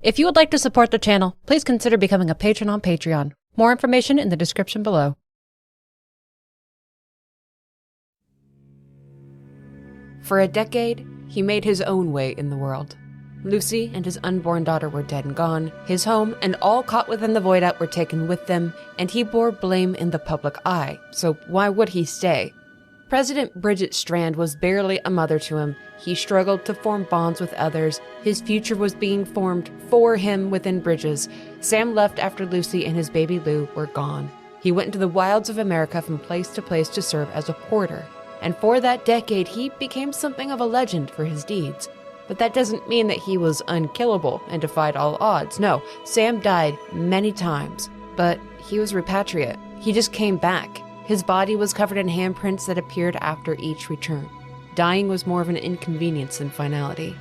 If you would like to support the channel, please consider becoming a patron on Patreon. More information in the description below. For a decade, he made his own way in the world. Lucy and his unborn daughter were dead and gone, his home and all caught within the void out were taken with them, and he bore blame in the public eye, so why would he stay? President Bridget Strand was barely a mother to him. He struggled to form bonds with others. His future was being formed for him within Bridges. Sam left after Lucy and his baby Lou were gone. He went into the wilds of America from place to place to serve as a porter. And for that decade, he became something of a legend for his deeds. But that doesn't mean that he was unkillable and defied all odds. No, Sam died many times, but he was repatriate. He just came back. His body was covered in handprints that appeared after each return. Dying was more of an inconvenience than finality.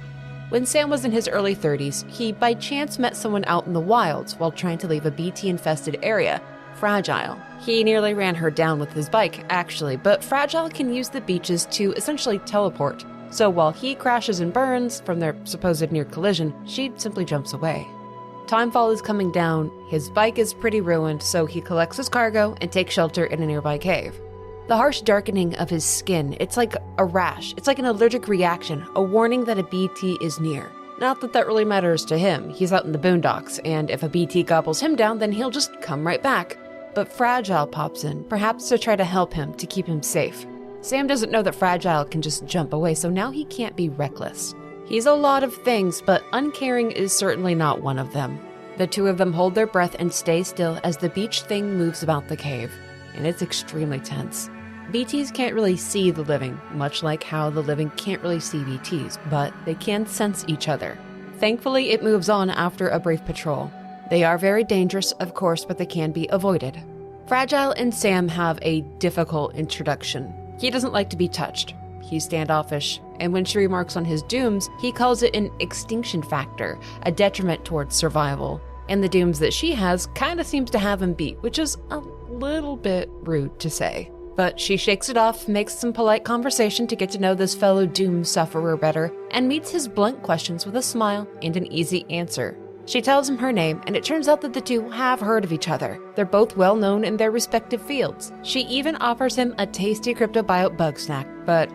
When Sam was in his early 30s, he by chance met someone out in the wilds while trying to leave a BT-infested area, Fragile. He nearly ran her down with his bike, actually, but Fragile can use the beaches to essentially teleport. So while he crashes and burns from their supposed near collision, she simply jumps away. Timefall is coming down, his bike is pretty ruined, so he collects his cargo and takes shelter in a nearby cave. The harsh darkening of his skin, it's like a rash, it's like an allergic reaction, a warning that a BT is near. Not that that really matters to him, he's out in the boondocks, and if a BT gobbles him down, then he'll just come right back. But Fragile pops in, perhaps to try to help him, to keep him safe. Sam doesn't know that Fragile can just jump away, so now he can't be reckless. He's a lot of things, but uncaring is certainly not one of them. The two of them hold their breath and stay still as the beach thing moves about the cave, and it's extremely tense. BTs can't really see the living, much like how the living can't really see BTs, but they can sense each other. Thankfully, it moves on after a brief patrol. They are very dangerous, of course, but they can be avoided. Fragile and Sam have a difficult introduction. He doesn't like to be touched. He's standoffish, and when she remarks on his dooms, he calls it an extinction factor, a detriment towards survival. And the dooms that she has kinda seems to have him beat, which is a little bit rude to say. But she shakes it off, makes some polite conversation to get to know this fellow doom sufferer better, and meets his blunt questions with a smile and an easy answer. She tells him her name, and it turns out that the two have heard of each other. They're both well known in their respective fields. She even offers him a tasty cryptobiote bug snack, but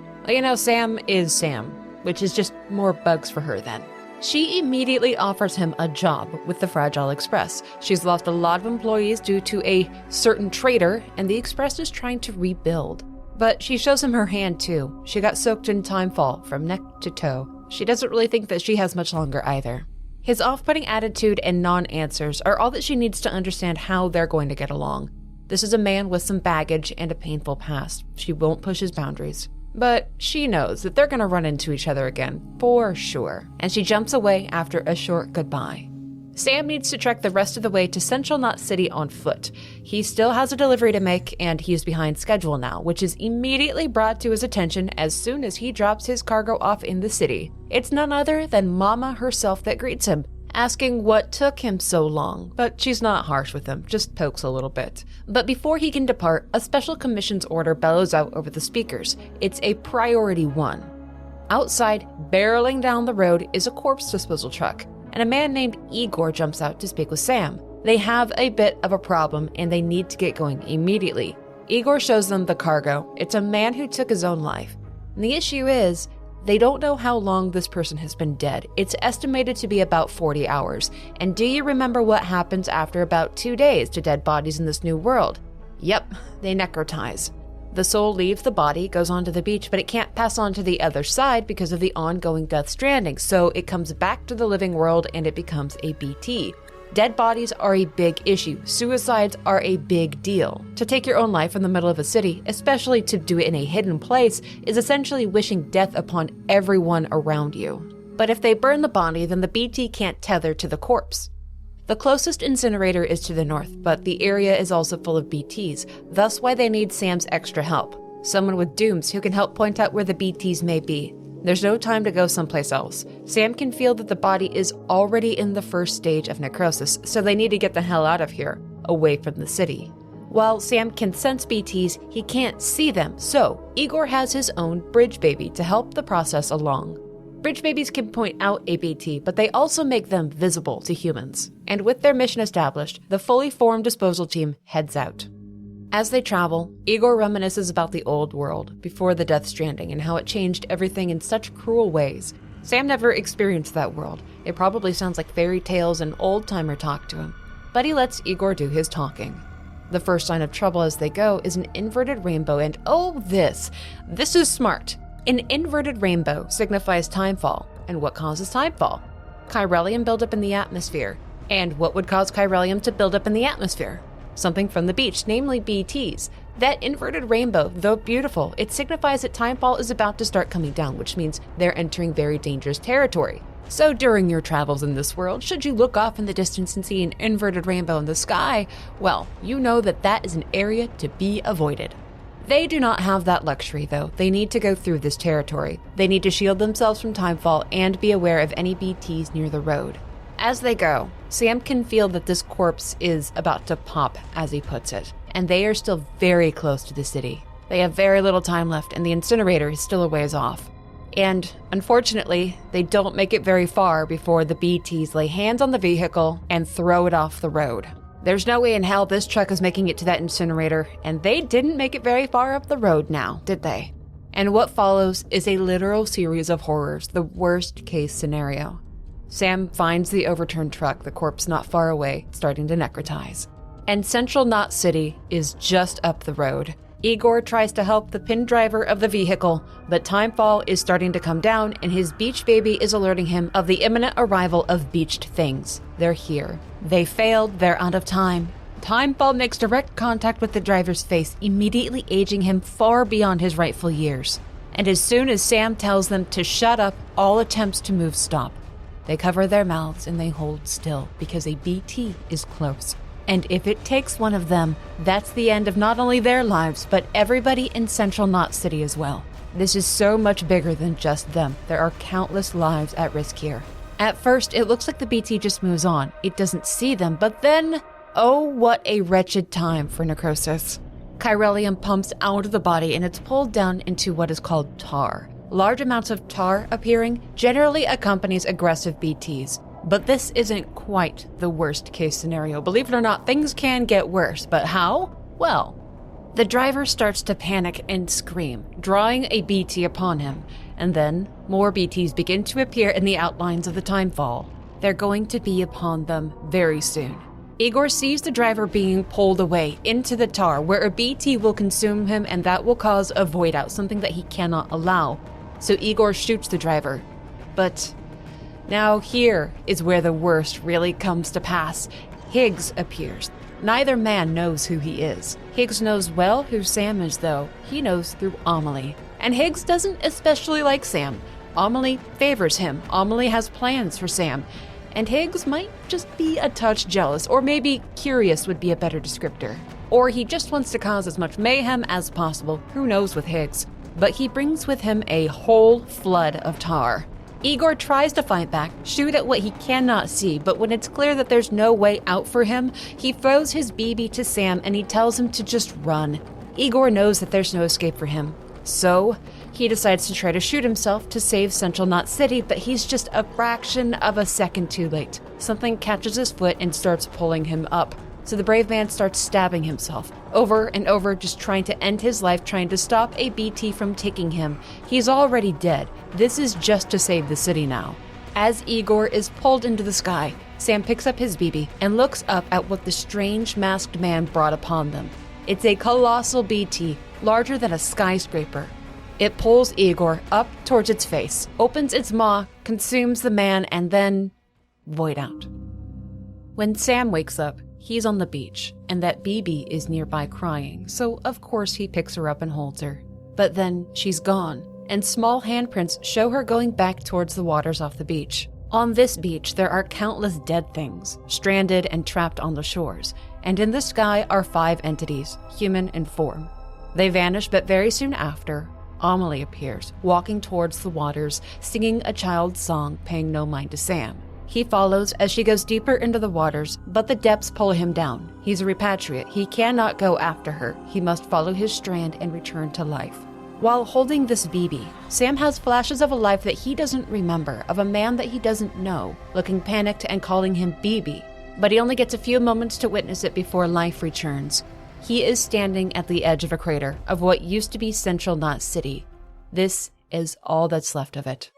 Sam is Sam, which is just more bugs for her then. She immediately offers him a job with the Fragile Express. She's lost a lot of employees due to a certain traitor, and the Express is trying to rebuild. But she shows him her hand too. She got soaked in Timefall from neck to toe. She doesn't really think that she has much longer either. His off-putting attitude and non-answers are all that she needs to understand how they're going to get along. This is a man with some baggage and a painful past. She won't push his boundaries. But she knows that they're going to run into each other again, for sure, and she jumps away after a short goodbye. Sam needs to trek the rest of the way to Central Knot City on foot. He still has a delivery to make, and he's behind schedule now, which is immediately brought to his attention as soon as he drops his cargo off in the city. It's none other than Mama herself that greets him, asking what took him so long, but she's not harsh with him, just pokes a little bit. But before he can depart, a special commissions order bellows out over the speakers. It's a priority one. Outside, barreling down the road, is a corpse disposal truck, and a man named Igor jumps out to speak with Sam. They have a bit of a problem, and they need to get going immediately. Igor shows them the cargo. It's a man who took his own life. And the issue is, they don't know how long this person has been dead. It's estimated to be about 40 hours. And do you remember what happens after about 2 days to dead bodies in this new world? Yep, they necrotize. The soul leaves the body, goes onto the beach, but it can't pass on to the other side because of the ongoing Death Stranding, so it comes back to the living world and it becomes a BT. Dead bodies are a big issue. Suicides are a big deal. To take your own life in the middle of a city, especially to do it in a hidden place, is essentially wishing death upon everyone around you. But if they burn the body, then the BT can't tether to the corpse. The closest incinerator is to the north, but the area is also full of BTs, thus why they need Sam's extra help. Someone with dooms who can help point out where the BTs may be. There's no time to go someplace else. Sam can feel that the body is already in the first stage of necrosis, so they need to get the hell out of here, away from the city. While Sam can sense BTs, he can't see them, so Igor has his own bridge baby to help the process along. Bridge babies can point out a BT, but they also make them visible to humans. And with their mission established, the fully formed disposal team heads out. As they travel, Igor reminisces about the old world before the Death Stranding and how it changed everything in such cruel ways. Sam never experienced that world. It probably sounds like fairy tales and old-timer talk to him. But he lets Igor do his talking. The first sign of trouble as they go is an inverted rainbow, and oh, this is smart. An inverted rainbow signifies timefall. And what causes timefall? Chiralium buildup in the atmosphere. And what would cause chiralium to build up in the atmosphere? Something from the beach, namely BTs. That inverted rainbow, though beautiful, it signifies that timefall is about to start coming down, which means they're entering very dangerous territory. So during your travels in this world, should you look off in the distance and see an inverted rainbow in the sky, well, you know that that is an area to be avoided. They do not have that luxury, though. They need to go through this territory. They need to shield themselves from timefall and be aware of any BTs near the road. As they go, Sam can feel that this corpse is about to pop, as he puts it, and they are still very close to the city. They have very little time left, and the incinerator is still a ways off. And, unfortunately, they don't make it very far before the BTs lay hands on the vehicle and throw it off the road. There's no way in hell this truck is making it to that incinerator, and they didn't make it very far up the road now, did they? And what follows is a literal series of horrors, the worst case scenario. Sam finds the overturned truck, the corpse not far away, starting to necrotize. And Central Knot City is just up the road. Igor tries to help the pin driver of the vehicle, but timefall is starting to come down and his beach baby is alerting him of the imminent arrival of beached things. They're here. They failed, they're out of time. Timefall makes direct contact with the driver's face, immediately aging him far beyond his rightful years. And as soon as Sam tells them to shut up, all attempts to move stop. They cover their mouths and they hold still because a BT is close. And if it takes one of them, that's the end of not only their lives, but everybody in Central Knot City as well. This is so much bigger than just them. There are countless lives at risk here. At first, it looks like the BT just moves on. It doesn't see them, but then, oh, what a wretched time for necrosis. Chiralium pumps out of the body and it's pulled down into what is called tar. Large amounts of tar appearing generally accompanies aggressive BTs. But this isn't quite the worst case scenario. Believe it or not, things can get worse. But how? Well, the driver starts to panic and scream, drawing a BT upon him. And then more BTs begin to appear in the outlines of the timefall. They're going to be upon them very soon. Igor sees the driver being pulled away into the tar where a BT will consume him and that will cause a void out, something that he cannot allow. So Igor shoots the driver. But now here is where the worst really comes to pass. Higgs appears. Neither man knows who he is. Higgs knows well who Sam is, though. He knows through Amelie. And Higgs doesn't especially like Sam. Amelie favors him. Amelie has plans for Sam. And Higgs might just be a touch jealous, or maybe curious would be a better descriptor. Or he just wants to cause as much mayhem as possible. Who knows with Higgs? But he brings with him a whole flood of tar. Igor tries to fight back, shoot at what he cannot see, but when it's clear that there's no way out for him, he throws his BB to Sam and he tells him to just run. Igor knows that there's no escape for him. So, he decides to try to shoot himself to save Central Knot City, but he's just a fraction of a second too late. Something catches his foot and starts pulling him up. So the brave man starts stabbing himself, over and over, just trying to end his life, trying to stop a BT from taking him. He's already dead. This is just to save the city now. As Igor is pulled into the sky, Sam picks up his BB and looks up at what the strange masked man brought upon them. It's a colossal BT, larger than a skyscraper. It pulls Igor up towards its face, opens its maw, consumes the man, and then void out. When Sam wakes up, he's on the beach, and that BB is nearby crying, so of course he picks her up and holds her. But then she's gone, and small handprints show her going back towards the waters off the beach. On this beach, there are countless dead things, stranded and trapped on the shores, and in the sky are 5 entities, human in form. They vanish, but very soon after, Amelie appears, walking towards the waters, singing a child's song, paying no mind to Sam. He follows as she goes deeper into the waters, but the depths pull him down. He's a repatriate. He cannot go after her. He must follow his strand and return to life. While holding this BB, Sam has flashes of a life that he doesn't remember, of a man that he doesn't know, looking panicked and calling him BB. But he only gets a few moments to witness it before life returns. He is standing at the edge of a crater of what used to be Central Knot City. This is all that's left of it.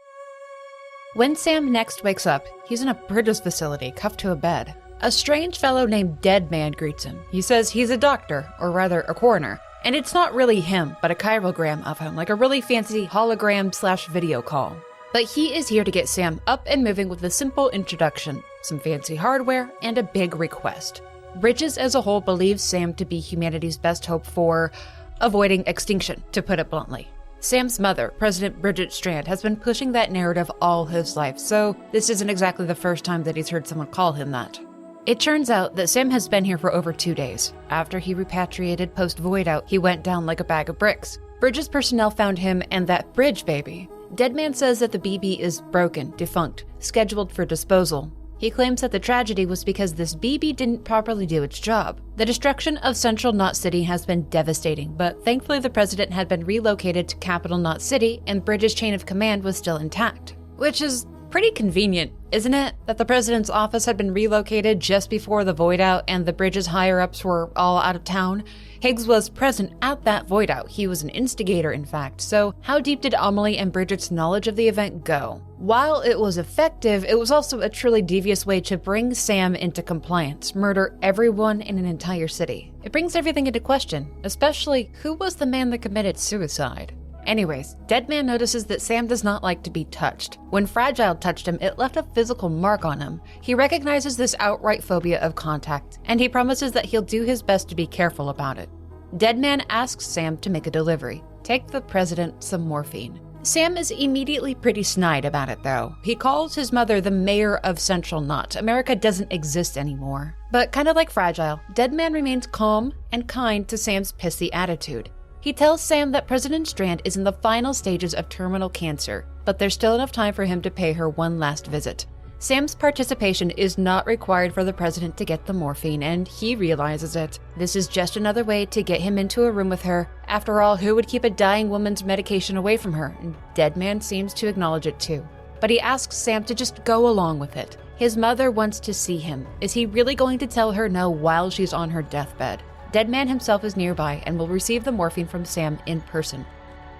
When Sam next wakes up, he's in a British facility, cuffed to a bed. A strange fellow named Deadman greets him. He says he's a doctor, or rather a coroner. And it's not really him, but a chirogram of him, like a really fancy hologram/video call. But he is here to get Sam up and moving with a simple introduction, some fancy hardware, and a big request. Bridges as a whole believes Sam to be humanity's best hope for avoiding extinction, to put it bluntly. Sam's mother, President Bridget Strand, has been pushing that narrative all his life, so this isn't exactly the first time that he's heard someone call him that. It turns out that Sam has been here for over 2 days. After he repatriated post-Void Out, he went down like a bag of bricks. Bridges personnel found him and that bridge baby. Deadman says that the BB is broken, defunct, scheduled for disposal. He claims that the tragedy was because this BB didn't properly do its job. The destruction of Central Knot City has been devastating, but thankfully the president had been relocated to Capital Knot City and Bridges' chain of command was still intact. Which is pretty convenient, isn't it? That the president's office had been relocated just before the Void Out and the Bridges higher-ups were all out of town. Higgs was present at that Void Out. He was an instigator, in fact. So how deep did Amelie and Bridget's knowledge of the event go? While it was effective, it was also a truly devious way to bring Sam into compliance, murder everyone in an entire city. It brings everything into question, especially who was the man that committed suicide? Anyways, Deadman notices that Sam does not like to be touched. When Fragile touched him, it left a physical mark on him. He recognizes this outright phobia of contact, and he promises that he'll do his best to be careful about it. Deadman asks Sam to make a delivery. Take the president some morphine. Sam is immediately pretty snide about it, though. He calls his mother the mayor of Central Knot. America doesn't exist anymore. But kind of like Fragile, Deadman remains calm and kind to Sam's pissy attitude. He tells Sam that President Strand is in the final stages of terminal cancer, but there's still enough time for him to pay her one last visit. Sam's participation is not required for the president to get the morphine, and he realizes it. This is just another way to get him into a room with her. After all, who would keep a dying woman's medication away from her? And Deadman seems to acknowledge it too. But he asks Sam to just go along with it. His mother wants to see him. Is he really going to tell her no while she's on her deathbed? Deadman himself is nearby and will receive the morphine from Sam in person.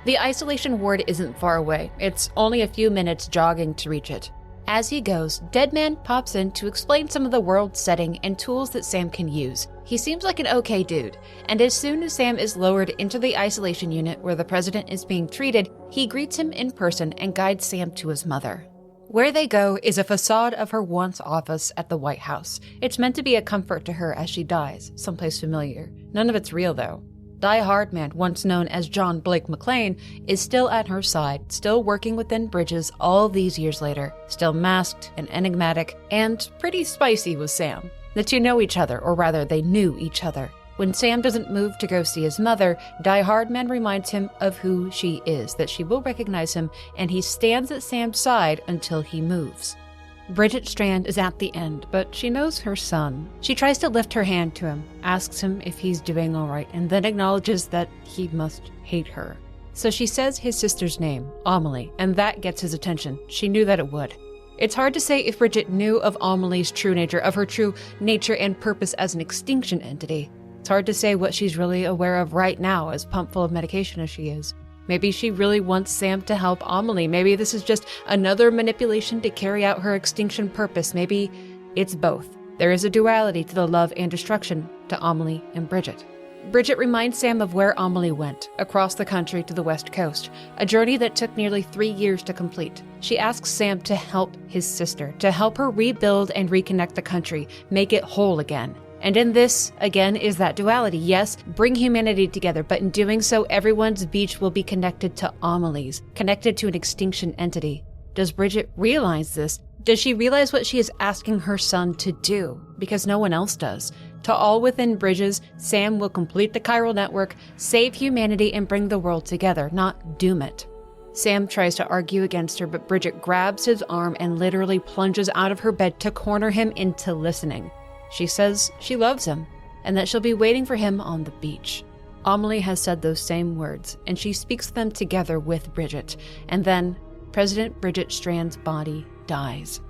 The isolation ward isn't far away. It's only a few minutes jogging to reach it. As he goes, Deadman pops in to explain some of the world setting and tools that Sam can use. He seems like an okay dude, and as soon as Sam is lowered into the isolation unit where the president is being treated, he greets him in person and guides Sam to his mother. Where they go is a facade of her once office at the White House. It's meant to be a comfort to her as she dies, someplace familiar. None of it's real, though. Die Hard Man, once known as John Blake McClane, is still at her side, still working within Bridges all these years later, still masked and enigmatic, and pretty spicy with Sam. The two know each other, or rather, they knew each other. When Sam doesn't move to go see his mother, Die Hard Man reminds him of who she is, that she will recognize him, and he stands at Sam's side until he moves. Bridget Strand is at the end, but she knows her son. She tries to lift her hand to him, asks him if he's doing all right, and then acknowledges that he must hate her. So she says his sister's name, Amelie, and that gets his attention. She knew that it would. It's hard to say if Bridget knew of Amelie's true nature, of her true nature and purpose as an extinction entity. It's hard to say what she's really aware of right now, as pumped full of medication as she is. Maybe she really wants Sam to help Amelie. Maybe this is just another manipulation to carry out her extinction purpose. Maybe it's both. There is a duality to the love and destruction to Amelie and Bridget. Bridget reminds Sam of where Amelie went, across the country to the West Coast, a journey that took nearly 3 years to complete. She asks Sam to help his sister, to help her rebuild and reconnect the country, make it whole again. And in this, again, is that duality. Yes, bring humanity together, but in doing so, everyone's beach will be connected to Amelie's, connected to an extinction entity. Does Bridget realize this? Does she realize what she is asking her son to do? Because no one else does. To all within Bridges, Sam will complete the chiral network, save humanity, and bring the world together, not doom it. Sam tries to argue against her, but Bridget grabs his arm and literally plunges out of her bed to corner him into listening. She says she loves him, and that she'll be waiting for him on the beach. Amelie has said those same words, and she speaks them together with Bridget, and then President Bridget Strand's body dies.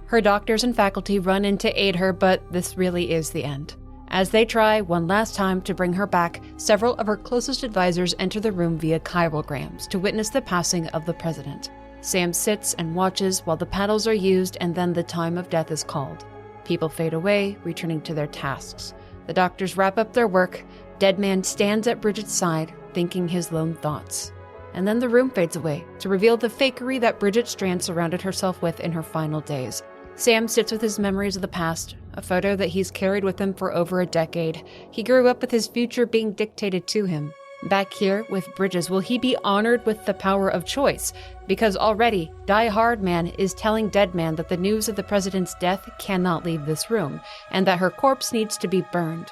Her doctors and faculty run in to aid her, but this really is the end. As they try one last time to bring her back, several of her closest advisors enter the room via chirograms to witness the passing of the president. Sam sits and watches while the paddles are used, and then the time of death is called. People fade away, returning to their tasks. The doctors wrap up their work. Deadman stands at Bridget's side, thinking his lone thoughts. And then the room fades away to reveal the fakery that Bridget Strand surrounded herself with in her final days. Sam sits with his memories of the past, a photo that he's carried with him for over a decade. He grew up with his future being dictated to him. Back here with Bridges, will he be honored with the power of choice? Because already, Die Hard Man is telling Deadman that the news of the president's death cannot leave this room, and that her corpse needs to be burned.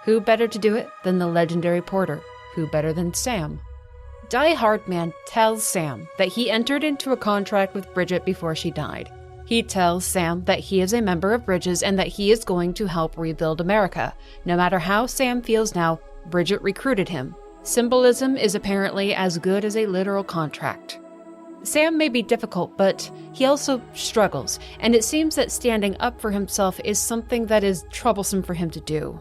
Who better to do it than the legendary Porter? Who better than Sam? Die Hard Man tells Sam that he entered into a contract with Bridget before she died. He tells Sam that he is a member of Bridges and that he is going to help rebuild America. No matter how Sam feels now, Bridget recruited him. Symbolism is apparently as good as a literal contract. Sam may be difficult, but he also struggles, and it seems that standing up for himself is something that is troublesome for him to do.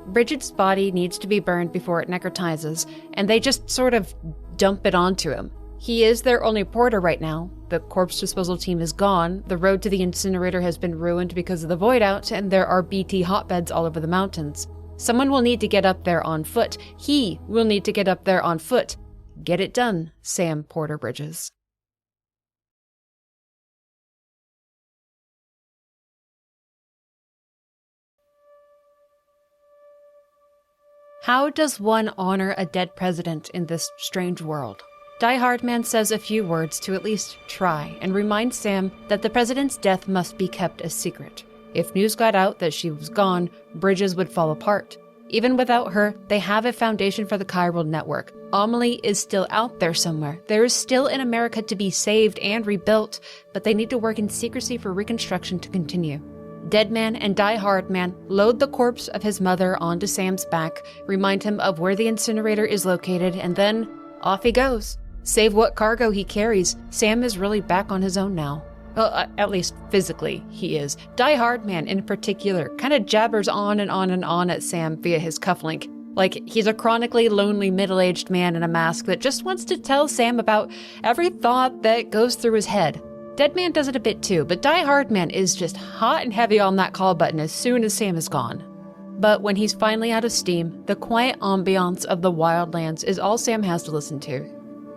Bridget's body needs to be burned before it necrotizes, and they just sort of dump it onto him. He is their only porter right now. The corpse disposal team is gone, the road to the incinerator has been ruined because of the void out, and there are BT hotbeds all over the mountains. Someone will need to get up there on foot. He will need to get up there on foot. Get it done, Sam Porter Bridges. How does one honor a dead president in this strange world? Die Hard Man says a few words to at least try and remind Sam that the president's death must be kept a secret. If news got out that she was gone, Bridges would fall apart. Even without her, they have a foundation for the chiral network. Amelie is still out there somewhere. There is still an America to be saved and rebuilt, but they need to work in secrecy for reconstruction to continue. Deadman and Die Hard Man load the corpse of his mother onto Sam's back, remind him of where the incinerator is located, and then off he goes. Save what cargo he carries, Sam is really back on his own now. Well, at least physically, he is. Die Hard Man, in particular, kind of jabbers on and on and on at Sam via his cufflink. Like he's a chronically lonely middle-aged man in a mask that just wants to tell Sam about every thought that goes through his head. Deadman does it a bit too, but Die Hard Man is just hot and heavy on that call button as soon as Sam is gone. But when he's finally out of steam, the quiet ambiance of the wildlands is all Sam has to listen to.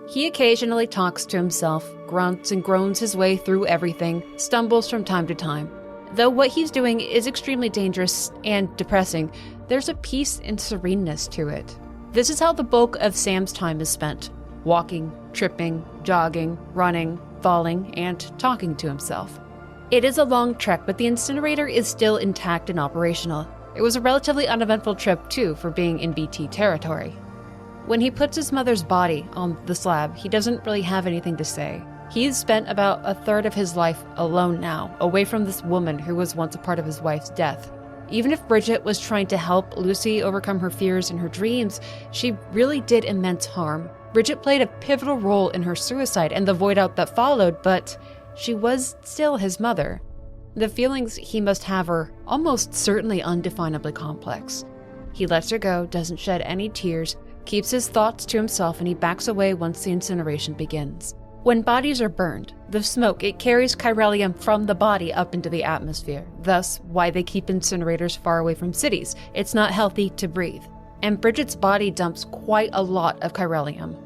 He occasionally talks to himself, grunts and groans his way through everything, stumbles from time to time. Though what he's doing is extremely dangerous and depressing, there's a peace and sereneness to it. This is how the bulk of Sam's time is spent: walking, tripping, jogging, running, falling, and talking to himself. It is a long trek, but the incinerator is still intact and operational. It was a relatively uneventful trip, too, for being in BT territory. When he puts his mother's body on the slab, he doesn't really have anything to say. He's spent about a third of his life alone now, away from this woman who was once a part of his wife's death. Even if Bridget was trying to help Lucy overcome her fears and her dreams, she really did immense harm. Bridget played a pivotal role in her suicide and the void out that followed, but she was still his mother. The feelings he must have are almost certainly undefinably complex. He lets her go, doesn't shed any tears, keeps his thoughts to himself, and he backs away once the incineration begins. When bodies are burned, the smoke, it carries chiralium from the body up into the atmosphere. Thus, why they keep incinerators far away from cities. It's not healthy to breathe. And Bridget's body dumps quite a lot of chiralium.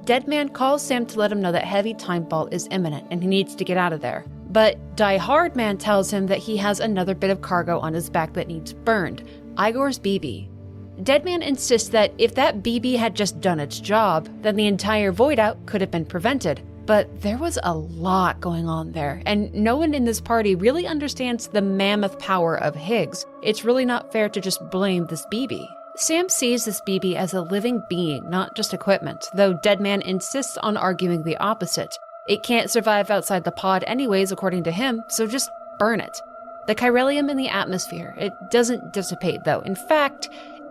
Deadman calls Sam to let him know that heavy timefall is imminent and he needs to get out of there. But Die Hard Man tells him that he has another bit of cargo on his back that needs burned: Igor's BB. Deadman insists that if that BB had just done its job, then the entire void out could have been prevented. But there was a lot going on there, and no one in this party really understands the mammoth power of Higgs. It's really not fair to just blame this BB. Sam sees this BB as a living being, not just equipment, though Deadman insists on arguing the opposite. It can't survive outside the pod anyways, according to him, so just burn it. The chiralium in the atmosphere, it doesn't dissipate though. In fact,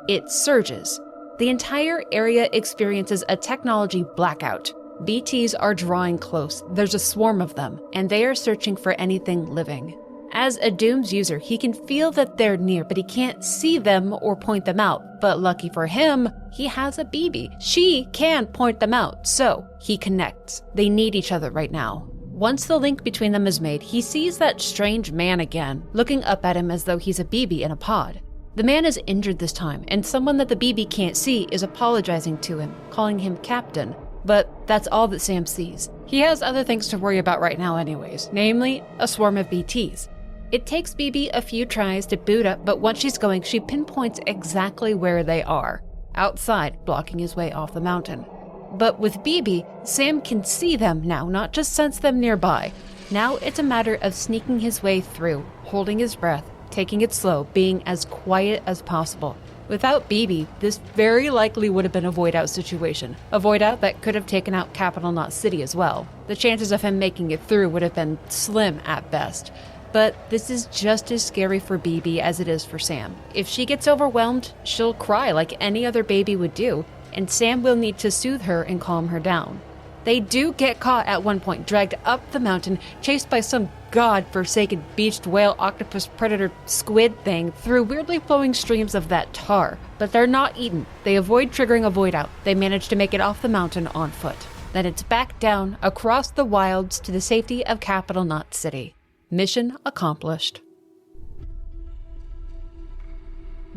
it surges. The entire area experiences a technology blackout. BTs are drawing close. There's a swarm of them, and they are searching for anything living. As a Dooms user, he can feel that they're near, but he can't see them or point them out. But lucky for him, he has a BB. She can point them out, so he connects. They need each other right now. Once the link between them is made, he sees that strange man again, looking up at him as though he's a BB in a pod. The man is injured this time, and someone that the BB can't see is apologizing to him, calling him Captain. But that's all that Sam sees. He has other things to worry about right now anyways, namely a swarm of BTs. It takes BB a few tries to boot up, but once she's going, she pinpoints exactly where they are, outside, blocking his way off the mountain. But with BB, Sam can see them now, not just sense them nearby. Now it's a matter of sneaking his way through, holding his breath, taking it slow, being as quiet as possible. Without BB, this very likely would have been a void-out situation. A void-out that could have taken out Capital Knot City as well. The chances of him making it through would have been slim at best. But this is just as scary for BB as it is for Sam. If she gets overwhelmed, she'll cry like any other baby would do, and Sam will need to soothe her and calm her down. They do get caught at one point, dragged up the mountain, chased by some god-forsaken beached whale, octopus, predator, squid thing through weirdly flowing streams of that tar. But they're not eaten. They avoid triggering a void-out. They manage to make it off the mountain on foot. Then it's back down, across the wilds, to the safety of Capital Knot City. Mission accomplished.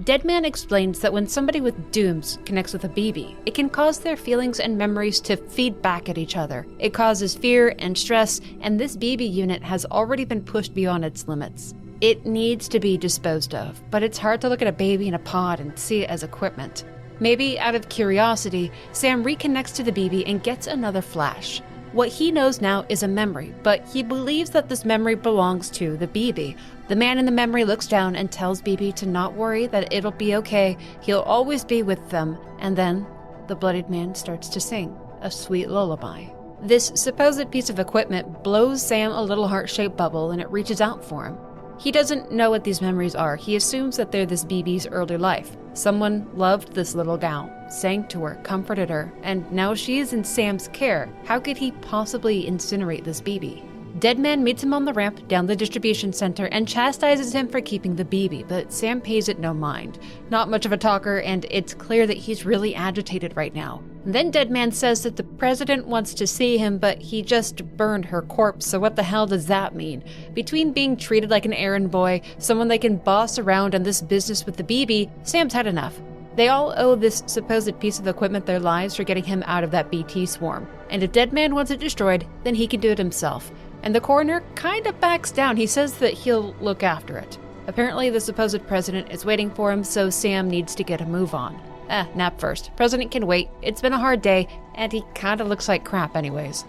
Deadman explains that when somebody with Dooms connects with a BB, it can cause their feelings and memories to feed back at each other. It causes fear and stress, and this BB unit has already been pushed beyond its limits. It needs to be disposed of, but it's hard to look at a baby in a pod and see it as equipment. Maybe out of curiosity, Sam reconnects to the BB and gets another flash. What he knows now is a memory, but he believes that this memory belongs to the BB. The man in the memory looks down and tells BB to not worry, that it'll be okay, he'll always be with them, and then the bloodied man starts to sing a sweet lullaby. This supposed piece of equipment blows Sam a little heart-shaped bubble and it reaches out for him. He doesn't know what these memories are. He assumes that they're this BB's early life. Someone loved this little gal, sang to her, comforted her, and now she is in Sam's care. How could he possibly incinerate this BB? Deadman meets him on the ramp down the distribution center and chastises him for keeping the BB, but Sam pays it no mind. Not much of a talker, and it's clear that he's really agitated right now. Then Deadman says that the president wants to see him, but he just burned her corpse, so what the hell does that mean? Between being treated like an errand boy, someone they can boss around, and this business with the BB, Sam's had enough. They all owe this supposed piece of equipment their lives for getting him out of that BT swarm. And if Deadman wants it destroyed, then he can do it himself. And the coroner kinda backs down. He says that he'll look after it. Apparently the supposed president is waiting for him, so Sam needs to get a move on. Nap first. President can wait. It's been a hard day, and he kinda looks like crap anyways.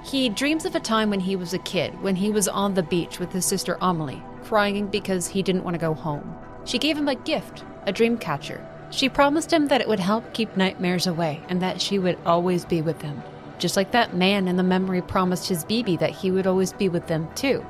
He dreams of a time when he was a kid, when he was on the beach with his sister Amelie, crying because he didn't want to go home. She gave him a gift, a dream catcher. She promised him that it would help keep nightmares away, and that she would always be with him. Just like that man in the memory promised his BB that he would always be with them too.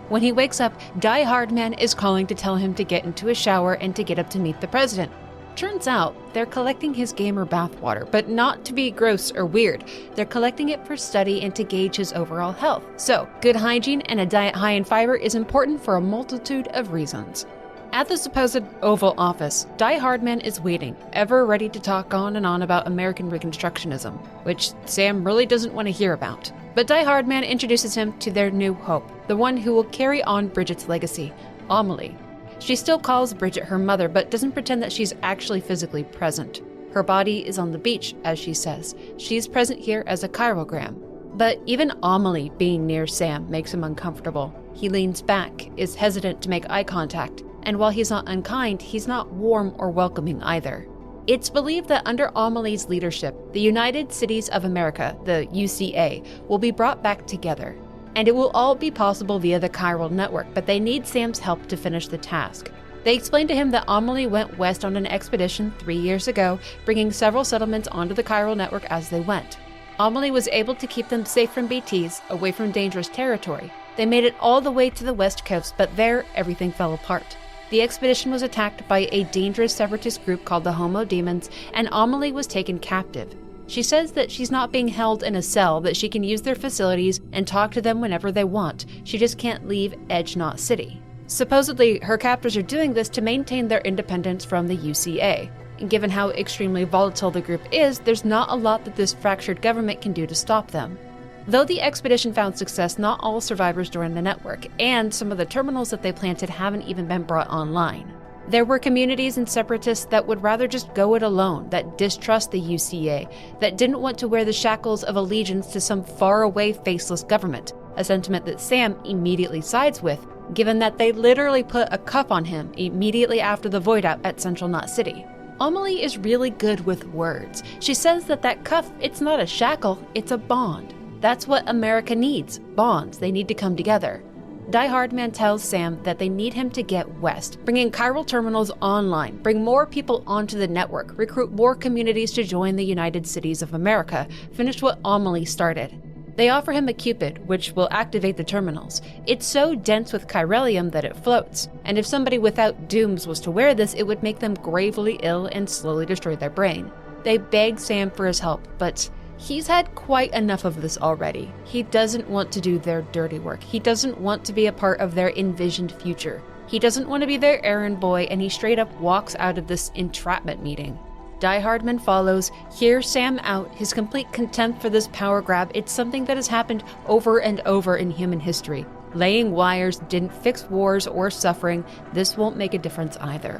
When he wakes up, Die Hard Man is calling to tell him to get into a shower and to get up to meet the president. Turns out, they're collecting his gamer bathwater, but not to be gross or weird. They're collecting it for study and to gauge his overall health. So, good hygiene and a diet high in fiber is important for a multitude of reasons. At the supposed Oval Office, Die Hardman is waiting, ever ready to talk on and on about American Reconstructionism, which Sam really doesn't want to hear about. But Die Hardman introduces him to their new hope, the one who will carry on Bridget's legacy, Amelie. She still calls Bridget her mother, but doesn't pretend that she's actually physically present. Her body is on the beach, as she says. She's present here as a chirogram. But even Amelie being near Sam makes him uncomfortable. He leans back, is hesitant to make eye contact, and while he's not unkind, he's not warm or welcoming either. It's believed that under Amelie's leadership, the United Cities of America, the UCA, will be brought back together. And it will all be possible via the chiral network, but they need Sam's help to finish the task. They explain to him that Amelie went west on an expedition 3 years ago, bringing several settlements onto the chiral network as they went. Amelie was able to keep them safe from BTs, away from dangerous territory. They made it all the way to the west coast, but there, everything fell apart. the expedition was attacked by a dangerous separatist group called the Homo Demons, and Amelie was taken captive. She says that she's not being held in a cell, that she can use their facilities and talk to them whenever they want. She just can't leave Edge Knot City. Supposedly, her captors are doing this to maintain their independence from the UCA. And given how extremely volatile the group is, there's not a lot that this fractured government can do to stop them. Though the expedition found success, not all survivors joined the network, and some of the terminals that they planted haven't even been brought online. There were communities and separatists that would rather just go it alone, that distrust the UCA, that didn't want to wear the shackles of allegiance to some faraway, faceless government, a sentiment that Sam immediately sides with, given that they literally put a cuff on him immediately after the void out at Central Knot City. Amelie is really good with words. She says that cuff, it's not a shackle, it's a bond. That's what America needs, bonds. They need to come together. Die Hardman tells Sam that they need him to get west, bringing chiral terminals online, bring more people onto the network, recruit more communities to join the United Cities of America, finish what Amelie started. They offer him a Cupid, which will activate the terminals. It's so dense with chiralium that it floats, and if somebody without dooms was to wear this, it would make them gravely ill and slowly destroy their brain. They beg Sam for his help, but he's had quite enough of this already. He doesn't want to do their dirty work. He doesn't want to be a part of their envisioned future. He doesn't want to be their errand boy, and he straight up walks out of this entrapment meeting. Die Hardman follows, hears Sam out, his complete contempt for this power grab. It's something that has happened over and over in human history. Laying wires didn't fix wars or suffering. This won't make a difference either.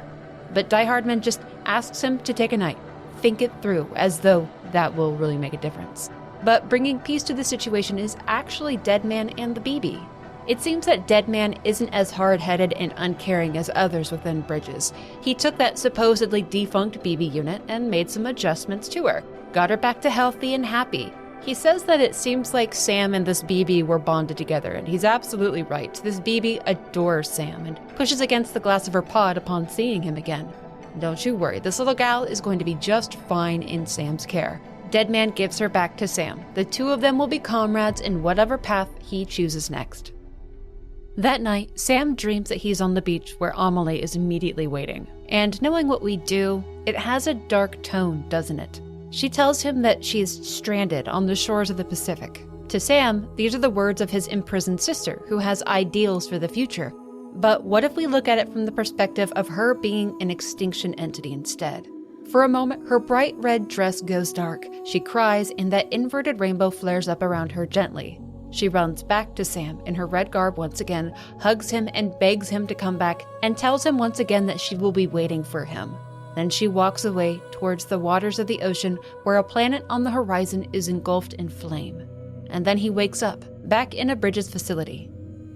But Die Hardman just asks him to take a night, think it through, as though that will really make a difference. But bringing peace to the situation is actually Deadman and the BB. It seems that Deadman isn't as hard-headed and uncaring as others within Bridges. He took that supposedly defunct BB unit and made some adjustments to her, got her back to healthy and happy. He says that it seems like Sam and this BB were bonded together, and he's absolutely right. This BB adores Sam and pushes against the glass of her pod upon seeing him again. Don't you worry, this little gal is going to be just fine in Sam's care. Deadman gives her back to Sam. The two of them will be comrades in whatever path he chooses next. That night, Sam dreams that he's on the beach where Amelie is immediately waiting. And knowing what we do, it has a dark tone, doesn't it? She tells him that she is stranded on the shores of the Pacific. To Sam, these are the words of his imprisoned sister, who has ideals for the future. But what if we look at it from the perspective of her being an extinction entity instead? For a moment, her bright red dress goes dark. She cries, and that inverted rainbow flares up around her gently. She runs back to Sam in her red garb once again, hugs him and begs him to come back, and tells him once again that she will be waiting for him. Then she walks away towards the waters of the ocean where a planet on the horizon is engulfed in flame. And then he wakes up, back in a Bridges facility.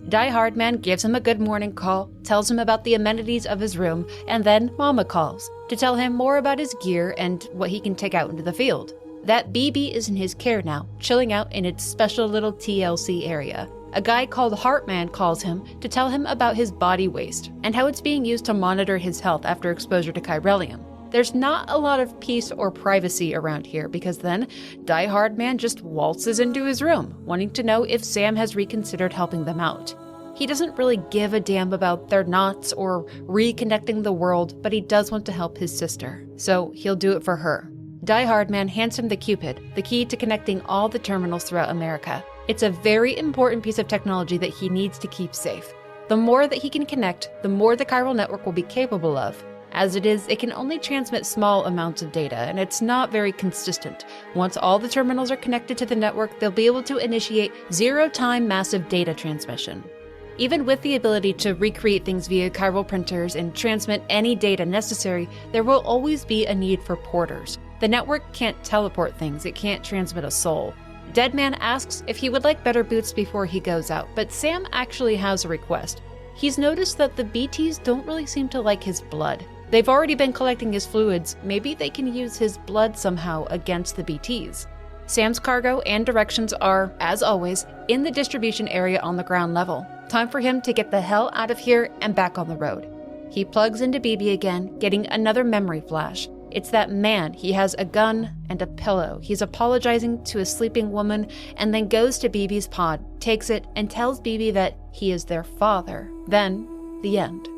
Die Hardman gives him a good morning call, tells him about the amenities of his room, and then Mama calls to tell him more about his gear and what he can take out into the field. That BB is in his care now, chilling out in its special little TLC area. A guy called Heartman calls him to tell him about his body waste and how it's being used to monitor his health after exposure to chiralium. There's not a lot of peace or privacy around here because then Die Hardman just waltzes into his room, wanting to know if Sam has reconsidered helping them out. He doesn't really give a damn about their knots or reconnecting the world, but he does want to help his sister, so he'll do it for her. Die Hardman hands him the Cupid, the key to connecting all the terminals throughout America. It's a very important piece of technology that he needs to keep safe. The more that he can connect, the more the chiral network will be capable of. As it is, it can only transmit small amounts of data, and it's not very consistent. Once all the terminals are connected to the network, they'll be able to initiate zero-time massive data transmission. Even with the ability to recreate things via chiral printers and transmit any data necessary, there will always be a need for porters. The network can't teleport things, it can't transmit a soul. Deadman asks if he would like better boots before he goes out, but Sam actually has a request. He's noticed that the BTs don't really seem to like his blood. They've already been collecting his fluids, maybe they can use his blood somehow against the BTs. Sam's cargo and directions are, as always, in the distribution area on the ground level. Time for him to get the hell out of here and back on the road. He plugs into BB again, getting another memory flash. It's that man. He has a gun and a pillow. He's apologizing to a sleeping woman and then goes to BB's pod, takes it, and tells BB that he is their father. Then, the end.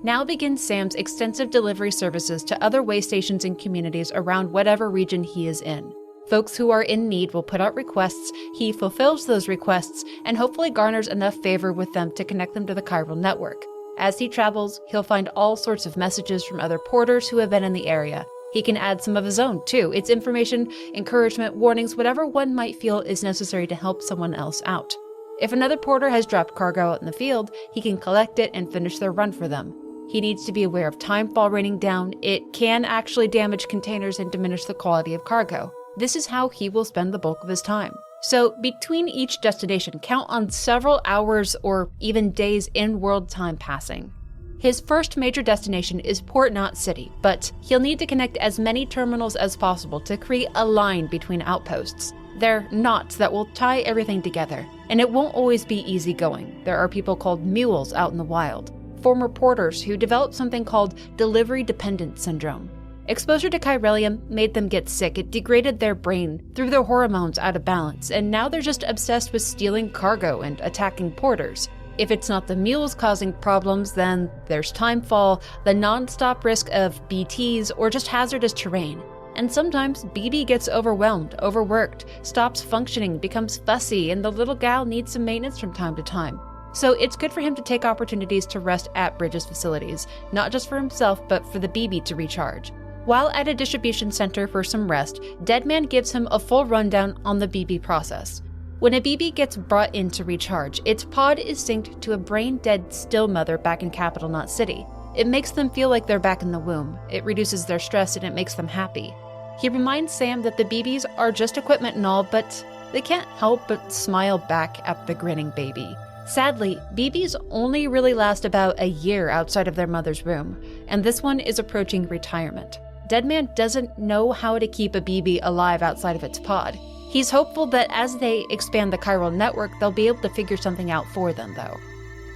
Now begins Sam's extensive delivery services to other way stations and communities around whatever region he is in. Folks who are in need will put out requests, he fulfills those requests, and hopefully garners enough favor with them to connect them to the chiral network. As he travels, he'll find all sorts of messages from other porters who have been in the area. He can add some of his own, too. It's information, encouragement, warnings, whatever one might feel is necessary to help someone else out. If another porter has dropped cargo out in the field, he can collect it and finish their run for them. He needs to be aware of timefall raining down. It can actually damage containers and diminish the quality of cargo. This is how he will spend the bulk of his time. So between each destination, count on several hours or even days in world time passing. His first major destination is Port Knot City, but he'll need to connect as many terminals as possible to create a line between outposts. They're knots that will tie everything together, and it won't always be easy going. There are people called mules out in the wild, former porters who developed something called delivery dependent syndrome. Exposure to chiralium made them get sick. It degraded their brain, threw their hormones out of balance, and now they're just obsessed with stealing cargo and attacking porters. If it's not the mules causing problems, then there's timefall, the non-stop risk of BTs, or just hazardous terrain. And sometimes BB gets overwhelmed, overworked, stops functioning, becomes fussy, and the little gal needs some maintenance from time to time. So it's good for him to take opportunities to rest at Bridges facilities, not just for himself, but for the BB to recharge. While at a distribution center for some rest, Deadman gives him a full rundown on the BB process. When a BB gets brought in to recharge, its pod is synced to a brain-dead still mother back in Capital Knot City. It makes them feel like they're back in the womb. It reduces their stress and it makes them happy. He reminds Sam that the BBs are just equipment and all, but they can't help but smile back at the grinning baby. Sadly, BBs only really last about a year outside of their mother's womb, and this one is approaching retirement. Deadman doesn't know how to keep a BB alive outside of its pod. He's hopeful that as they expand the chiral network, they'll be able to figure something out for them, though.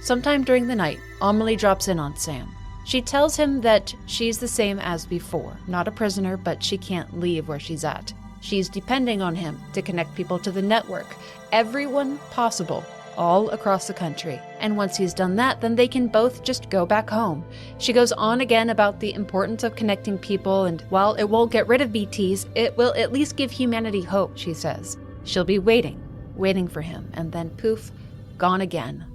Sometime during the night, Amelie drops in on Sam. She tells him that she's the same as before, not a prisoner, but she can't leave where she's at. She's depending on him to connect people to the network, everyone possible, all across the country. And once he's done that, then they can both just go back home. She goes on again about the importance of connecting people, and while it won't get rid of BTs, it will at least give humanity hope, she says. She'll be waiting for him, and then poof, gone again.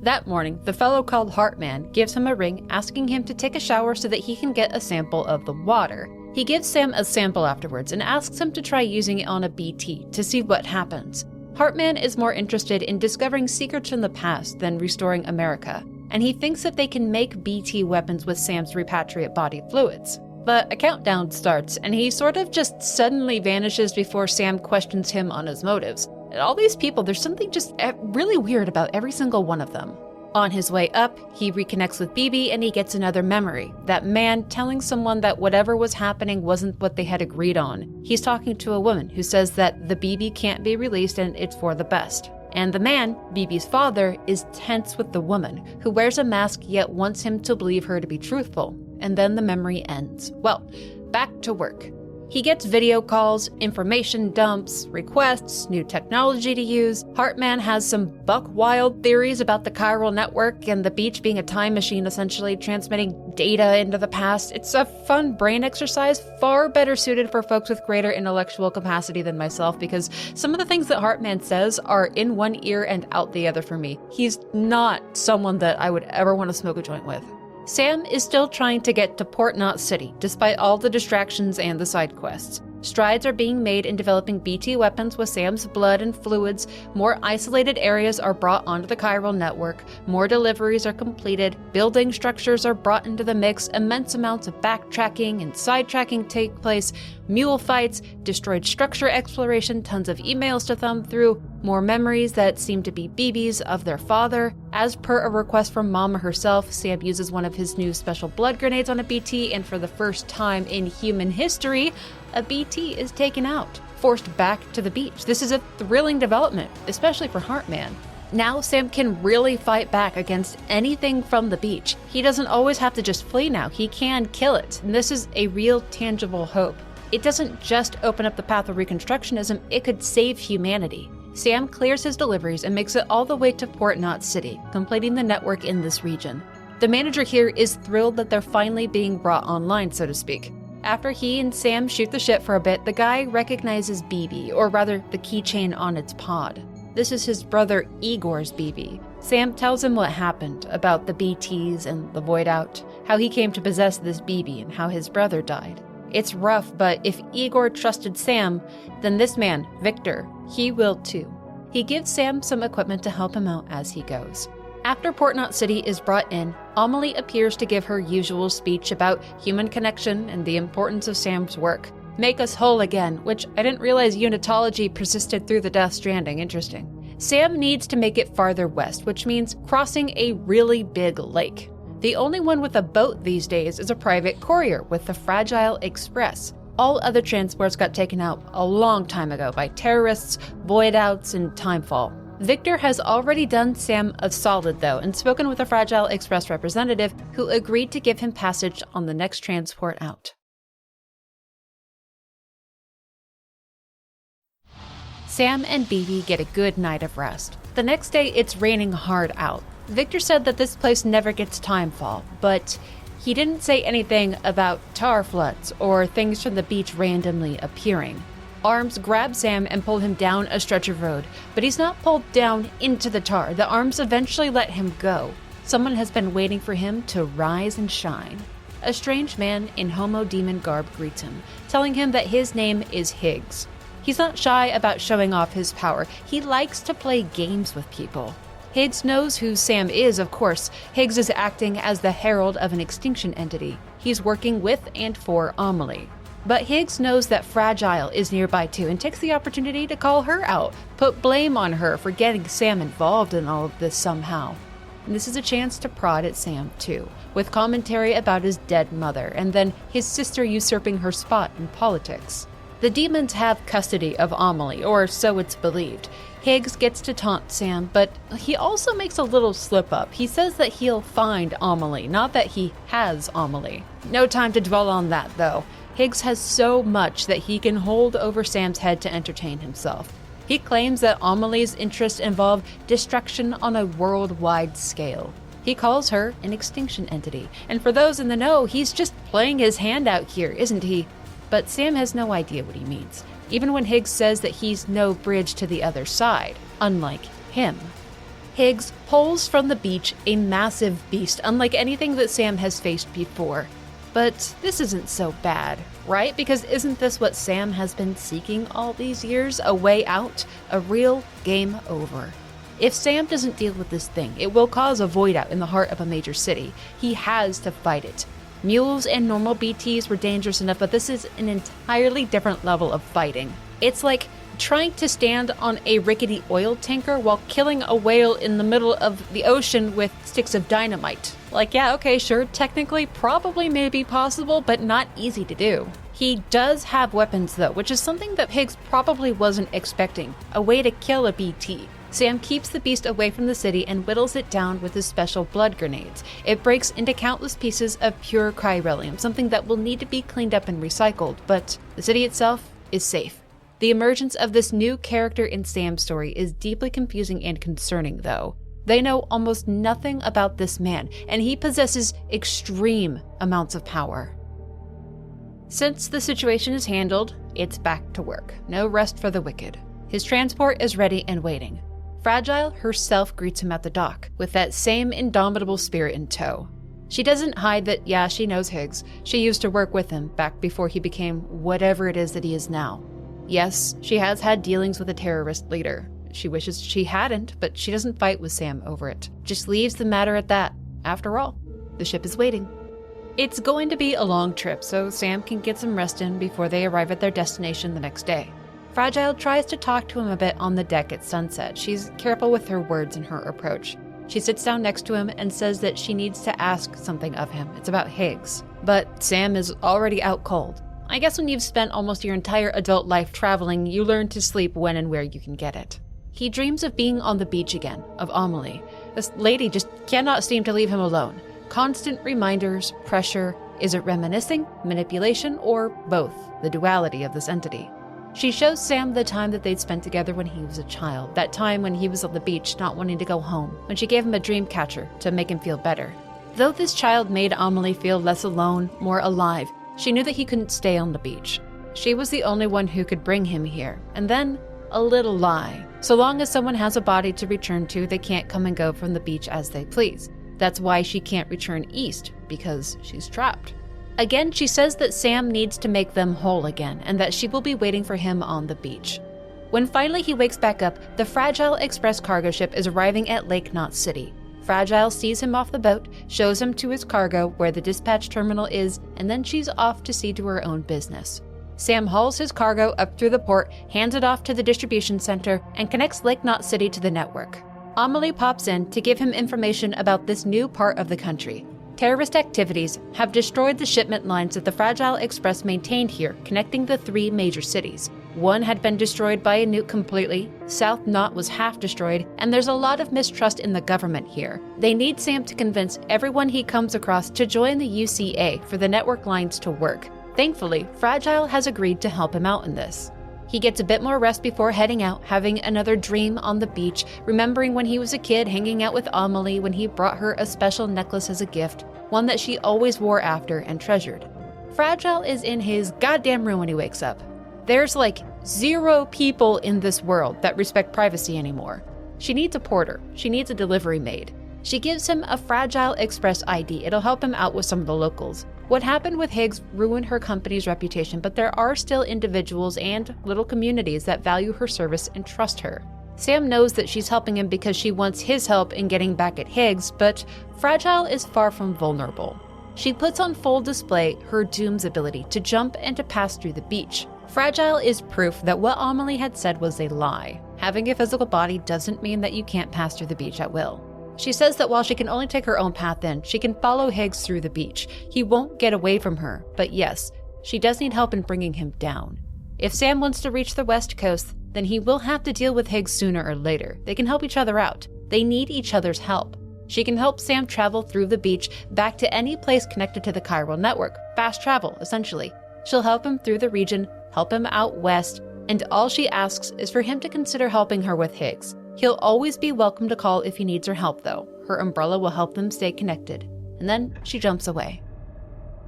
That morning, the fellow called Heartman gives him a ring asking him to take a shower so that he can get a sample of the water. He gives Sam a sample afterwards and asks him to try using it on a BT to see what happens. Heartman is more interested in discovering secrets from the past than restoring America, and he thinks that they can make BT weapons with Sam's repatriate body fluids. But a countdown starts, and he sort of just suddenly vanishes before Sam questions him on his motives. And all these people, there's something just really weird about every single one of them. On his way up, he reconnects with BB and he gets another memory. That man telling someone that whatever was happening wasn't what they had agreed on. He's talking to a woman who says that the BB can't be released and it's for the best. And the man, BB's father, is tense with the woman, who wears a mask yet wants him to believe her to be truthful. And then the memory ends. Well, back to work. He gets video calls, information dumps, requests, new technology to use. Heartman has some buck-wild theories about the chiral network and the beach being a time machine, essentially transmitting data into the past. It's a fun brain exercise, far better suited for folks with greater intellectual capacity than myself, because some of the things that Heartman says are in one ear and out the other for me. He's not someone that I would ever want to smoke a joint with. Sam is still trying to get to Port Knot City, despite all the distractions and the side quests. Strides are being made in developing BT weapons with Sam's blood and fluids, more isolated areas are brought onto the chiral network, more deliveries are completed, building structures are brought into the mix, immense amounts of backtracking and sidetracking take place, mule fights, destroyed structure exploration, tons of emails to thumb through, more memories that seem to be BBs of their father. As per a request from Mama herself, Sam uses one of his new special blood grenades on a BT, and for the first time in human history, a BT is taken out, forced back to the beach. This is a thrilling development, especially for Heartman. Now Sam can really fight back against anything from the beach. He doesn't always have to just flee now, he can kill it, and this is a real tangible hope. It doesn't just open up the path of Reconstructionism, it could save humanity. Sam clears his deliveries and makes it all the way to Port Knot City, completing the network in this region. The manager here is thrilled that they're finally being brought online, so to speak. After he and Sam shoot the shit for a bit, the guy recognizes BB, or rather the keychain on its pod. This is his brother Igor's BB. Sam tells him what happened about the BTs and the Void Out, how he came to possess this BB and how his brother died. It's rough, but if Igor trusted Sam, then this man, Victor, he will too. He gives Sam some equipment to help him out as he goes. After Portnot City is brought in, Amelie appears to give her usual speech about human connection and the importance of Sam's work. Make us whole again, which I didn't realize unitology persisted through the Death Stranding. Interesting. Sam needs to make it farther west, which means crossing a really big lake. The only one with a boat these days is a private courier with the Fragile Express. All other transports got taken out a long time ago by terrorists, void outs, and timefall. Victor has already done Sam a solid, though, and spoken with a Fragile Express representative who agreed to give him passage on the next transport out. Sam and BB get a good night of rest. The next day, it's raining hard out. Victor said that this place never gets timefall, but he didn't say anything about tar floods or things from the beach randomly appearing. Arms grab Sam and pull him down a stretch of road, but he's not pulled down into the tar. The arms eventually let him go. Someone has been waiting for him to rise and shine. A strange man in homo demon garb greets him, telling him that his name is Higgs. He's not shy about showing off his power. He likes to play games with people. Higgs knows who Sam is, of course. Higgs is acting as the herald of an extinction entity. He's working with and for Amelie. But Higgs knows that Fragile is nearby too and takes the opportunity to call her out, put blame on her for getting Sam involved in all of this somehow. And this is a chance to prod at Sam too, with commentary about his dead mother and then his sister usurping her spot in politics. The demons have custody of Amelie, or so it's believed. Higgs gets to taunt Sam, but he also makes a little slip up. He says that he'll find Amelie, not that he has Amelie. No time to dwell on that though. Higgs has so much that he can hold over Sam's head to entertain himself. He claims that Amelie's interests involve destruction on a worldwide scale. He calls her an extinction entity, and for those in the know, he's just playing his hand out here, isn't he? But Sam has no idea what he means, even when Higgs says that he's no bridge to the other side, unlike him. Higgs pulls from the beach a massive beast, unlike anything that Sam has faced before. But this isn't so bad, right? Because isn't this what Sam has been seeking all these years? A way out? A real game over. If Sam doesn't deal with this thing, it will cause a void out in the heart of a major city. He has to fight it. Mules and normal BTs were dangerous enough, but this is an entirely different level of fighting. It's like trying to stand on a rickety oil tanker while killing a whale in the middle of the ocean with sticks of dynamite. Like, yeah, okay, sure, technically, probably may be possible, but not easy to do. He does have weapons, though, which is something that Higgs probably wasn't expecting. A way to kill a BT. Sam keeps the beast away from the city and whittles it down with his special blood grenades. It breaks into countless pieces of pure chiralium, something that will need to be cleaned up and recycled, but the city itself is safe. The emergence of this new character in Sam's story is deeply confusing and concerning, though. They know almost nothing about this man, and he possesses extreme amounts of power. Since the situation is handled, it's back to work. No rest for the wicked. His transport is ready and waiting. Fragile herself greets him at the dock, with that same indomitable spirit in tow. She doesn't hide that, yeah, she knows Higgs. She used to work with him back before he became whatever it is that he is now. Yes, she has had dealings with a terrorist leader. She wishes she hadn't, but she doesn't fight with Sam over it. Just leaves the matter at that. After all, the ship is waiting. It's going to be a long trip, so Sam can get some rest in before they arrive at their destination the next day. Fragile tries to talk to him a bit on the deck at sunset. She's careful with her words and her approach. She sits down next to him and says that she needs to ask something of him. It's about Higgs. But Sam is already out cold. I guess when you've spent almost your entire adult life traveling, you learn to sleep when and where you can get it. He dreams of being on the beach again, of Amelie. This lady just cannot seem to leave him alone. Constant reminders, pressure. Is it reminiscing, manipulation, or both? The duality of this entity. She shows Sam the time that they'd spent together when he was a child, that time when he was on the beach not wanting to go home, when she gave him a dream catcher to make him feel better. Though this child made Amelie feel less alone, more alive, she knew that he couldn't stay on the beach. She was the only one who could bring him here. And then, a little lie. So long as someone has a body to return to, they can't come and go from the beach as they please. That's why she can't return east, because she's trapped. Again, she says that Sam needs to make them whole again, and that she will be waiting for him on the beach. When finally he wakes back up, the Fragile Express cargo ship is arriving at Lake Knot City. Fragile sees him off the boat, shows him to his cargo where the dispatch terminal is, and then she's off to see to her own business. Sam hauls his cargo up through the port, hands it off to the distribution center, and connects Lake Knot City to the network. Amelie pops in to give him information about this new part of the country. Terrorist activities have destroyed the shipment lines that the Fragile Express maintained here, connecting the 3 major cities. One had been destroyed by a nuke completely, South Knot was half destroyed, and there's a lot of mistrust in the government here. They need Sam to convince everyone he comes across to join the UCA for the network lines to work. Thankfully, Fragile has agreed to help him out in this. He gets a bit more rest before heading out, having another dream on the beach, remembering when he was a kid hanging out with Amelie when he brought her a special necklace as a gift, one that she always wore after and treasured. Fragile is in his goddamn room when he wakes up. There's like 0 people in this world that respect privacy anymore. She needs a porter. She needs a delivery maid. She gives him a Fragile Express ID. It'll help him out with some of the locals. What happened with Higgs ruined her company's reputation, but there are still individuals and little communities that value her service and trust her. Sam knows that she's helping him because she wants his help in getting back at Higgs, but Fragile is far from vulnerable. She puts on full display her Doom's ability to jump and to pass through the beach. Fragile is proof that what Amelie had said was a lie. Having a physical body doesn't mean that you can't pass through the beach at will. She says that while she can only take her own path in, she can follow Higgs through the beach. He won't get away from her, but yes, she does need help in bringing him down. If Sam wants to reach the West Coast, then he will have to deal with Higgs sooner or later. They can help each other out. They need each other's help. She can help Sam travel through the beach back to any place connected to the chiral network. Fast travel, essentially. She'll help him through the region, help him out west, and all she asks is for him to consider helping her with Higgs. He'll always be welcome to call if he needs her help, though. Her umbrella will help them stay connected. And then she jumps away.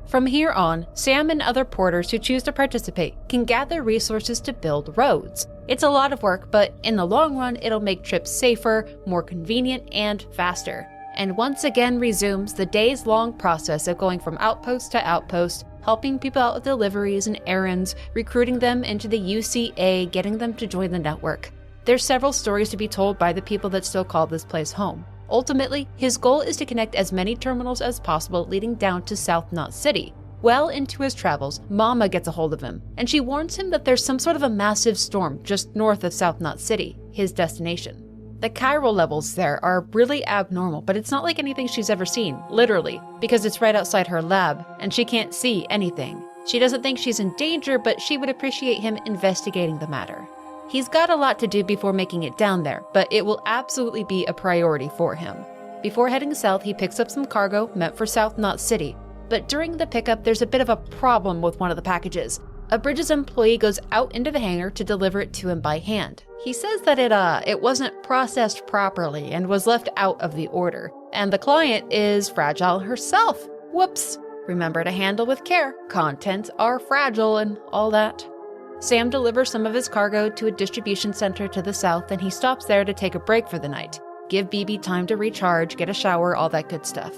From here on, Sam and other porters who choose to participate can gather resources to build roads. It's a lot of work, but in the long run, it'll make trips safer, more convenient, and faster. And once again resumes the days-long process of going from outpost to outpost, helping people out with deliveries and errands, recruiting them into the UCA, getting them to join the network. There's several stories to be told by the people that still call this place home. Ultimately, his goal is to connect as many terminals as possible leading down to South Knot City. Well into his travels, Mama gets a hold of him, and she warns him that there's some sort of a massive storm just north of South Knot City, his destination. The chiral levels there are really abnormal, but it's not like anything she's ever seen, literally, because it's right outside her lab, and she can't see anything. She doesn't think she's in danger, but she would appreciate him investigating the matter. He's got a lot to do before making it down there, but it will absolutely be a priority for him. Before heading south, he picks up some cargo meant for South Knot City, but during the pickup, there's a bit of a problem with one of the packages. A Bridges employee goes out into the hangar to deliver it to him by hand. He says that it wasn't processed properly and was left out of the order, and the client is Fragile herself. Whoops! Remember to handle with care. Contents are fragile and all that. Sam delivers some of his cargo to a distribution center to the south, and he stops there to take a break for the night. Give BB time to recharge, get a shower, all that good stuff.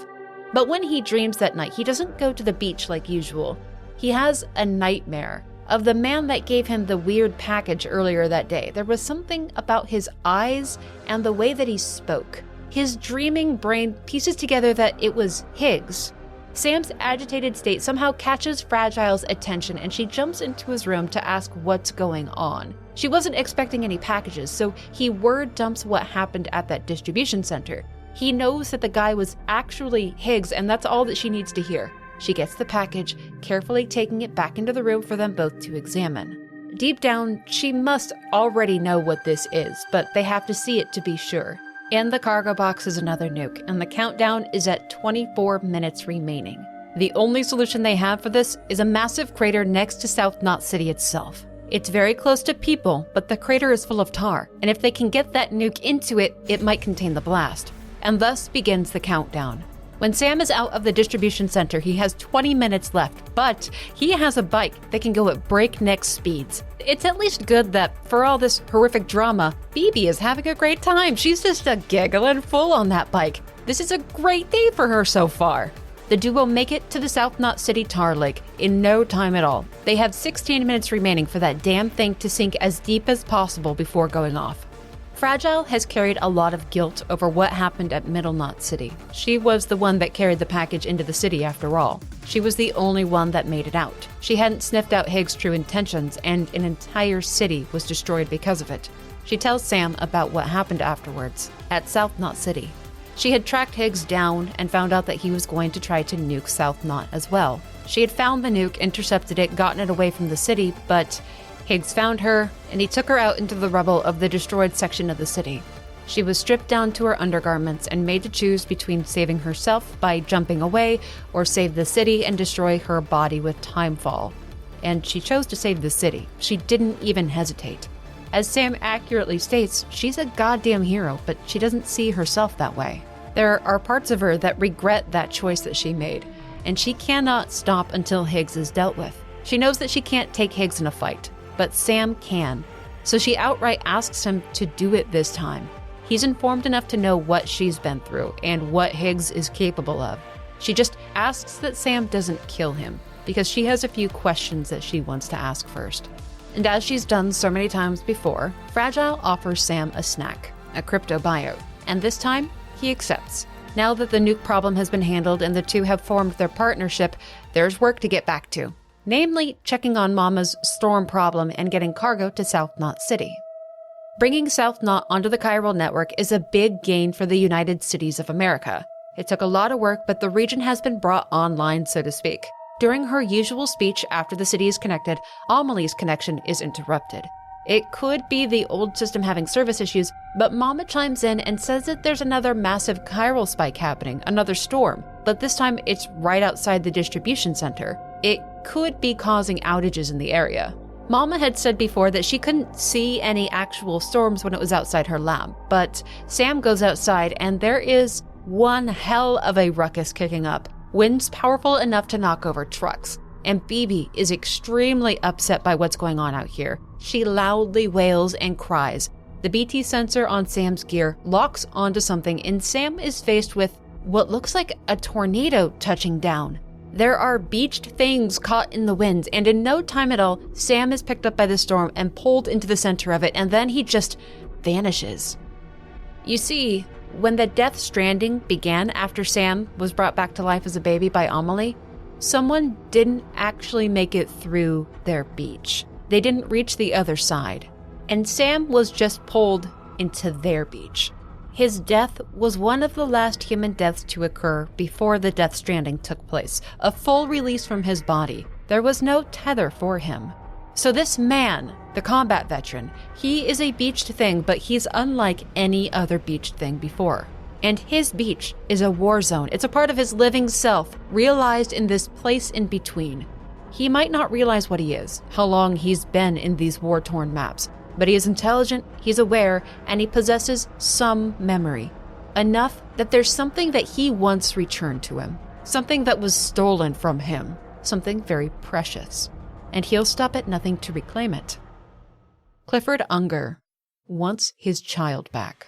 But when he dreams that night, he doesn't go to the beach like usual. He has a nightmare of the man that gave him the weird package earlier that day. There was something about his eyes and the way that he spoke. His dreaming brain pieces together that it was Higgs. Sam's agitated state somehow catches Fragile's attention, and she jumps into his room to ask what's going on. She wasn't expecting any packages, so he word dumps what happened at that distribution center. He knows that the guy was actually Higgs, and that's all that she needs to hear. She gets the package, carefully taking it back into the room for them both to examine. Deep down, she must already know what this is, but they have to see it to be sure. In the cargo box is another nuke, and the countdown is at 24 minutes remaining. The only solution they have for this is a massive crater next to South Knot City itself. It's very close to people, but the crater is full of tar, and if they can get that nuke into it, it might contain the blast. And thus begins the countdown. When Sam is out of the distribution center, he has 20 minutes left, but he has a bike that can go at breakneck speeds. It's at least good that, for all this horrific drama, Phoebe is having a great time. She's just a giggling fool on that bike. This is a great day for her so far. The duo make it to the South Knot City tar lake in no time at all. They have 16 minutes remaining for that damn thing to sink as deep as possible before going off. Fragile has carried a lot of guilt over what happened at Middle Knot City. She was the one that carried the package into the city after all. She was the only one that made it out. She hadn't sniffed out Higgs' true intentions, and an entire city was destroyed because of it. She tells Sam about what happened afterwards, at South Knot City. She had tracked Higgs down and found out that he was going to try to nuke South Knot as well. She had found the nuke, intercepted it, gotten it away from the city, but Higgs found her, and he took her out into the rubble of the destroyed section of the city. She was stripped down to her undergarments and made to choose between saving herself by jumping away or save the city and destroy her body with timefall. And she chose to save the city. She didn't even hesitate. As Sam accurately states, she's a goddamn hero, but she doesn't see herself that way. There are parts of her that regret that choice that she made, and she cannot stop until Higgs is dealt with. She knows that she can't take Higgs in a fight, but Sam can. So she outright asks him to do it this time. He's informed enough to know what she's been through and what Higgs is capable of. She just asks that Sam doesn't kill him, because she has a few questions that she wants to ask first. And as she's done so many times before, Fragile offers Sam a snack, a cryptobiote, and this time, he accepts. Now that the nuke problem has been handled and the two have formed their partnership, there's work to get back to. Namely, checking on Mama's storm problem and getting cargo to South Knot City. Bringing South Knot onto the chiral network is a big gain for the United Cities of America. It took a lot of work, but the region has been brought online, so to speak. During her usual speech after the city is connected, Amelie's connection is interrupted. It could be the old system having service issues, but Mama chimes in and says that there's another massive chiral spike happening, another storm, but this time it's right outside the distribution center. It could be causing outages in the area. Mama had said before that she couldn't see any actual storms when it was outside her lab, but Sam goes outside and there is one hell of a ruckus kicking up. Winds powerful enough to knock over trucks. And Phoebe is extremely upset by what's going on out here. She loudly wails and cries. The BT sensor on Sam's gear locks onto something, and Sam is faced with what looks like a tornado touching down. There are beached things caught in the winds, and in no time at all, Sam is picked up by the storm and pulled into the center of it, and then he just vanishes. You see, when the Death Stranding began after Sam was brought back to life as a baby by Amelie, someone didn't actually make it through their beach. They didn't reach the other side. And Sam was just pulled into their beach. His death was one of the last human deaths to occur before the Death Stranding took place, a full release from his body. There was no tether for him. So this man, the combat veteran, he is a beached thing, but he's unlike any other beached thing before. And his beach is a war zone. It's a part of his living self, realized in this place in between. He might not realize what he is, how long he's been in these war-torn maps, but he is intelligent, he's aware, and he possesses some memory. Enough that there's something that he once returned to him, something that was stolen from him, something very precious. And he'll stop at nothing to reclaim it. Clifford Unger wants his child back.